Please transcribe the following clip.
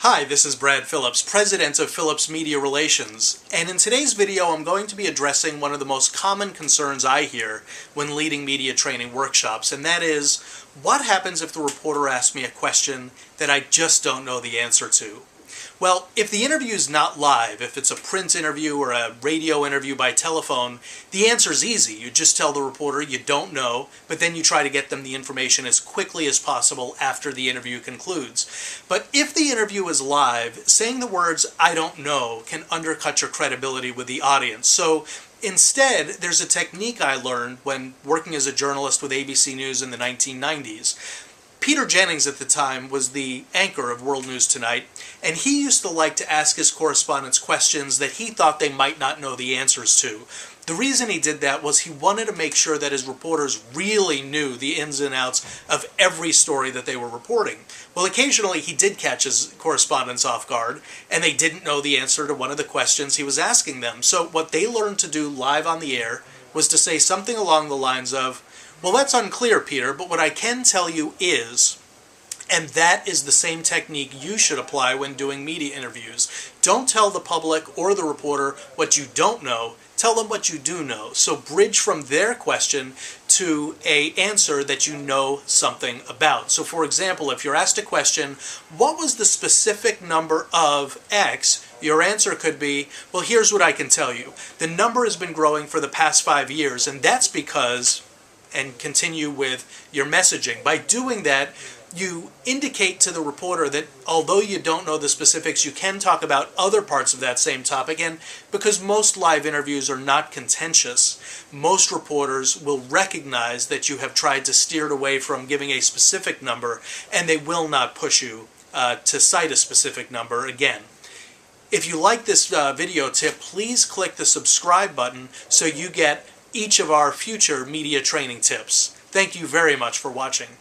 Hi, this is Brad Phillips, President of Phillips Media Relations, and in today's video I'm going to be addressing one of the most common concerns I hear when leading media training workshops, and that is, what happens if the reporter asks me a question that I just don't know the answer to? Well, if the interview is not live, if it's a print interview or a radio interview by telephone, the answer is easy. You just tell the reporter you don't know, but then you try to get them the information as quickly as possible after the interview concludes. But if the interview is live, saying the words, "I don't know," can undercut your credibility with the audience. So instead, there's a technique I learned when working as a journalist with ABC News in the 1990s. Peter Jennings at the time was the anchor of World News Tonight, and he used to like to ask his correspondents questions that he thought they might not know the answers to. The reason he did that was he wanted to make sure that his reporters really knew the ins and outs of every story that they were reporting. Well, occasionally he did catch his correspondents off guard, and they didn't know the answer to one of the questions he was asking them. So what they learned to do live on the air was to say something along the lines of, "Well, that's unclear, Peter, but what I can tell you is," and that is the same technique you should apply when doing media interviews. Don't tell the public or the reporter what you don't know, tell them what you do know. So bridge from their question to an answer that you know something about. So for example, if you're asked a question, "What was the specific number of X?" your answer could be, "Well, here's what I can tell you. The number has been growing for the past 5 years, and that's because," and continue with your messaging. By doing that, you indicate to the reporter that although you don't know the specifics, you can talk about other parts of that same topic, and because most live interviews are not contentious, most reporters will recognize that you have tried to steer it away from giving a specific number, and they will not push you to cite a specific number again. If you like this video tip, please click the subscribe button so you get each of our future media training tips. Thank you very much for watching.